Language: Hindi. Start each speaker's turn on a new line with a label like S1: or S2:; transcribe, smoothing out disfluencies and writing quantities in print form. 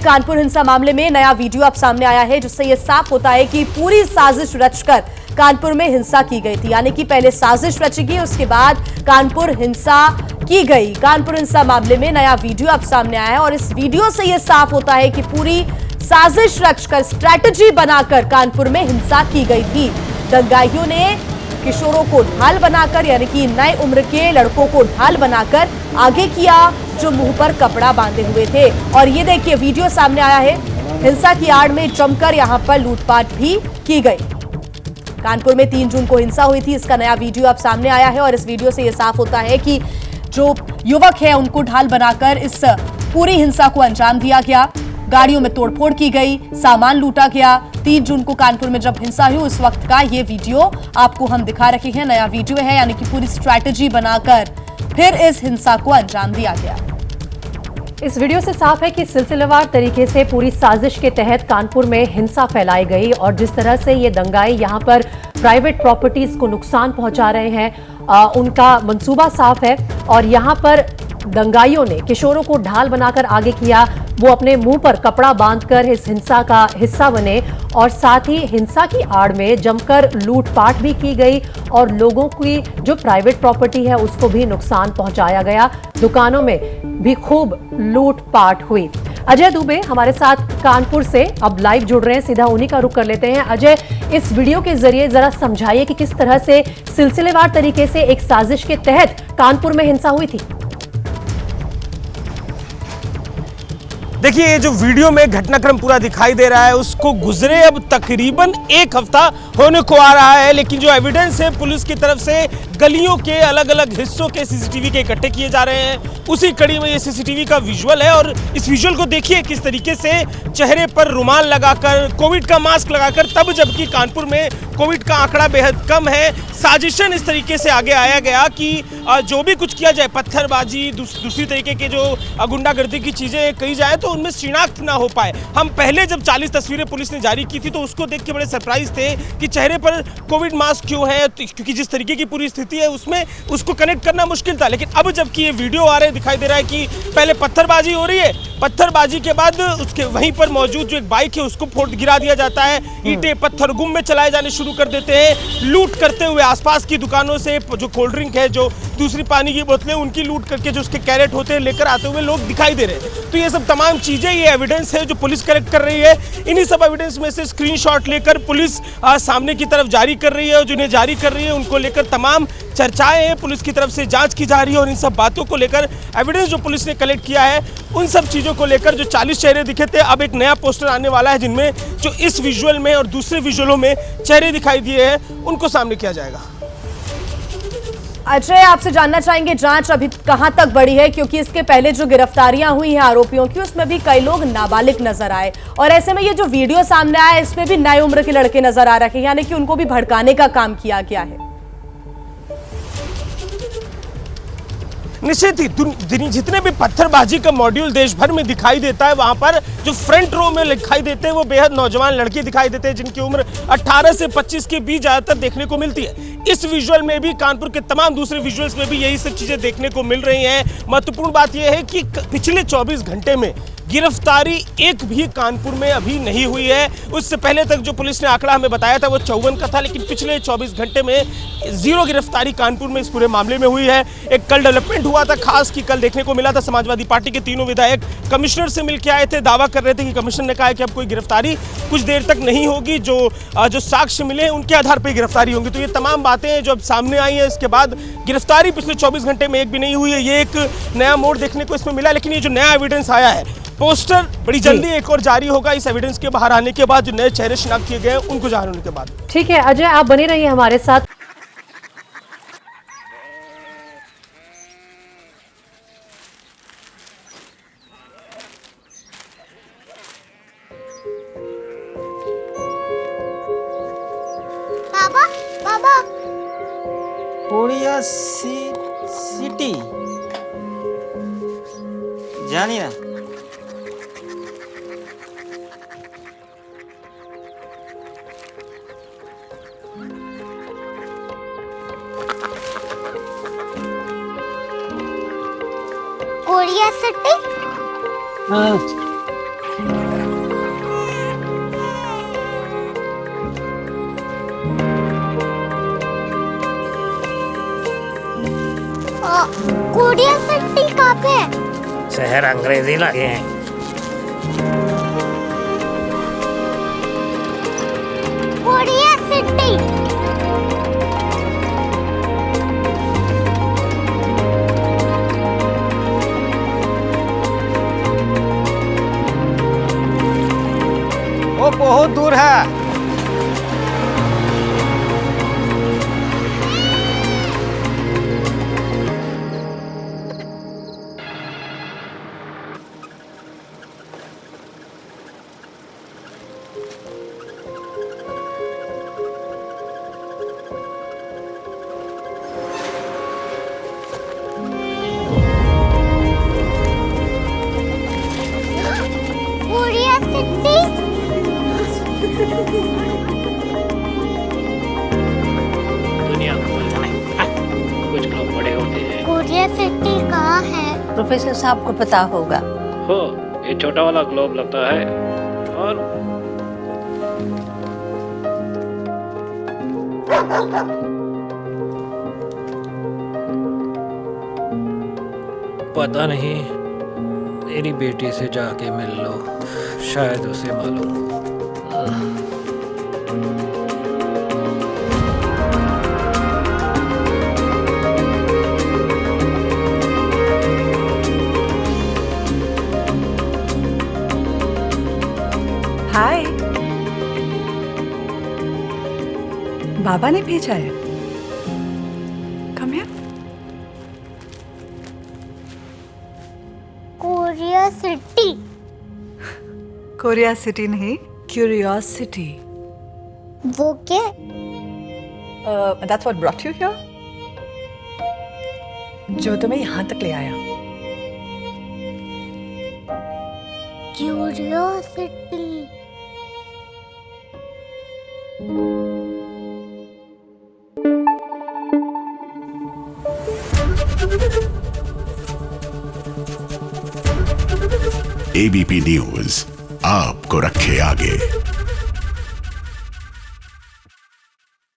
S1: कानपुर हिंसा मामले में नया वीडियो अब सामने आया है, जिससे यह साफ होता है कि पूरी साजिश रचकर कानपुर में हिंसा की गई थी। यानी कि पहले साजिश रची गई, उसके बाद कानपुर हिंसा की गई। कानपुर हिंसा मामले में नया वीडियो अब सामने आया है और इस वीडियो से यह साफ होता है कि पूरी साजिश रचकर, स्ट्रैटेजी बनाकर कानपुर में हिंसा की गई थी। दंगाइयों ने किशोरों को ढाल बनाकर, यानी कि नए उम्र के लड़कों को ढाल बनाकर आगे किया, जो मुंह पर कपड़ा बांधे हुए थे। और ये देखिए वीडियो सामने आया है, हिंसा की आड़ में जमकर यहां पर लूटपाट भी की गई। कानपुर में 3 जून को हिंसा हुई थी, इसका नया वीडियो अब सामने आया है और इस वीडियो से यह साफ होता है कि जो युवक है उनको ढाल बनाकर इस पूरी हिंसा को अंजाम दिया गया। गाड़ियों में तोड़फोड़ की गई, सामान लूटा गया। 3 जून को कानपुर में जब हिंसा हुई उस वक्त का ये वीडियो आपको हम दिखा रहे हैं। नया वीडियो है, यानी कि पूरी स्ट्रैटेजी बनाकर फिर इस हिंसा को अंजाम दिया गया।
S2: इस वीडियो से साफ है कि सिलसिलेवार तरीके से पूरी साजिश के तहत कानपुर में हिंसा फैलाई गई और जिस तरह से ये दंगाई यहाँ पर प्राइवेट प्रॉपर्टीज को नुकसान पहुंचा रहे हैं, उनका मंसूबा साफ है। और यहाँ पर दंगाइयों ने किशोरों को ढाल बनाकर आगे किया, वो अपने मुंह पर कपड़ा बांधकर इस हिंसा का हिस्सा बने और साथ ही हिंसा की आड़ में जमकर लूटपाट भी की गई और लोगों की जो प्राइवेट प्रॉपर्टी है उसको भी नुकसान पहुंचाया गया। दुकानों में भी खूब लूटपाट हुई। अजय दुबे हमारे साथ कानपुर से अब लाइव जुड़ रहे हैं, सीधा उन्हीं का रुख कर लेते हैं। अजय, इस वीडियो के जरिए जरा समझाइए कि किस तरह से सिलसिलेवार तरीके से एक साजिश के तहत कानपुर में हिंसा हुई थी।
S3: देखिए, ये जो वीडियो में घटनाक्रम पूरा दिखाई दे रहा है उसको गुजरे अब तकरीबन 1 हफ्ता होने को आ रहा है, लेकिन जो एविडेंस है पुलिस की तरफ से गलियों के अलग अलग हिस्सों के सीसीटीवी के इकट्ठे किए जा रहे हैं। उसी कड़ी में ये सीसीटीवी का विजुअल है और इस विजुअल को देखिए किस तरीके से चेहरे पर रुमाल लगाकर, कोविड का मास्क लगाकर, तब जबकि कानपुर में कोविड का आंकड़ा बेहद कम है, साजिशन इस तरीके से आगे आया गया कि जो भी कुछ किया जाए, पत्थरबाजी, दूसरी तरीके के जो गुंडागर्दी की चीज़ें कही जाए तो उनमें शिनाख्त ना हो पाए। हम पहले जब 40 तस्वीरें पुलिस ने जारी की थी तो उसको देख के बड़े सरप्राइज थे कि चेहरे पर कोविड मास्क क्यों है, क्योंकि जिस तरीके की पूरी स्थिति है उसमें उसको कनेक्ट करना मुश्किल था। लेकिन अब जबकि ये वीडियो आ रहे दिखाई दे रहा है कि पहले पत्थरबाजी हो रही है, पत्थरबाजी के बाद उसके वहीं पर मौजूद जो एक बाइक है उसको फोड़ गिरा दिया जाता है, ईंटें पत्थर गुम में चलाए जाने शुरू कर देते हैं, लूट करते हुए आसपास की दुकानों से जो कोल्ड ड्रिंक है, जो दूसरी पानी की बोतलें, उनकी लूट करके जो उसके कैरेट होते हैं लेकर आते हुए लोग दिखाई दे रहे हैं। तो ये सब तमाम चीजें, ये एविडेंस है जो पुलिस कलेक्ट कर रही है। इन्हीं सब एविडेंस में से स्क्रीनशॉट लेकर पुलिस सामने की तरफ जारी कर रही है और जिन्हें जारी कर रही है उनको लेकर तमाम चर्चाएं हैं, पुलिस की तरफ से जांच की जा रही है और इन सब बातों को लेकर एविडेंस जो पुलिस ने कलेक्ट किया है उन सब चीज़ों को लेकर जो 40 चेहरे दिखे थे, अब एक नया पोस्टर आने वाला है जिनमें जो इस विजुअल में और दूसरे विजुअलों में चेहरे दिखाई दिए हैं उनको सामने किया जाएगा।
S1: अजय, आपसे जानना चाहेंगे जांच अभी कहां तक बढ़ी है, क्योंकि इसके पहले जो गिरफ्तारियां हुई हैं आरोपियों की उसमें भी कई लोग नाबालिग नजर आए और ऐसे में ये जो वीडियो सामने आया इसमें भी नए उम्र के लड़के नजर आ रहे हैं, यानी कि उनको भी भड़काने का काम किया गया है।
S3: निश्चित ही जितने भी पत्थरबाजी का मॉड्यूल देश भर में दिखाई देता है वहां पर जो फ्रंट रो में दिखाई देते हैं वो बेहद नौजवान लड़के दिखाई देते हैं जिनकी उम्र 18 से 25 के बीच ज्यादातर देखने को मिलती है। इस विजुअल में भी, कानपुर के तमाम दूसरे विजुअल्स में भी यही सब चीजें देखने को मिल रही हैं। महत्वपूर्ण बात यह है कि पिछले 24 घंटे में गिरफ्तारी एक भी कानपुर में अभी नहीं हुई है। उससे पहले तक जो पुलिस ने आंकड़ा हमें बताया था वो 54 का था, लेकिन पिछले 24 घंटे में 0 गिरफ्तारी कानपुर में इस पूरे मामले में हुई है। एक कल डेवलपमेंट हुआ था खास कि कल देखने को मिला था समाजवादी पार्टी के 3 विधायक कमिश्नर से मिलकर आए थे, दावा कर रहे थे कि कमिश्नर ने कहा है कि अब कोई गिरफ्तारी कुछ देर तक नहीं होगी, जो साक्ष्य मिले हैं उनके आधार पर गिरफ्तारी होगी। तो ये तमाम बातें जो अब सामने आई है, इसके बाद गिरफ्तारी पिछले 24 घंटे में एक भी नहीं हुई है, ये एक नया मोड़ देखने को इसमें मिला। लेकिन ये जो नया एविडेंस आया है, पोस्टर बड़ी जल्दी एक और जारी होगा इस एविडेंस के बाहर आने के बाद, जो नए चेहरे शिनाख्त किए गए हैं उनको जान होने के बाद।
S2: ठीक है अजय, आप बने रहिए हमारे साथ।
S4: बाबा बाबा
S5: कोरिया सिटी जानी ना।
S4: Korea city?
S5: हाँ
S4: क्यूरियोसिटी कहाँ पे है?
S6: शहर अंग्रेजी लगे हैं।
S4: क्यूरियोसिटी।
S5: वो बहुत दूर है।
S4: क्यूरियोसिटी।
S6: दुनिया को नहीं, कुछ लोग बड़े होते हैं।
S4: क्यूरियोसिटी कहाँ है?
S7: प्रोफेसर साहब को पता होगा।
S6: हो, ये छोटा वाला ग्लोब लगता है और पता नहीं, मेरी बेटी से जाके मिल लो, शायद उसे मालूम हो।
S8: हाय, बाबा ने भेजा है। Come here.
S4: Curiosity.
S8: Korea city नहीं, क्यूरियोसिटी।
S4: वो क्या?
S8: That's what brought you here. जो तुम्हें यहाँ तक ले आया।
S4: क्यूरियोसिटी।
S9: एबीपी न्यूज आपको रखे आगे।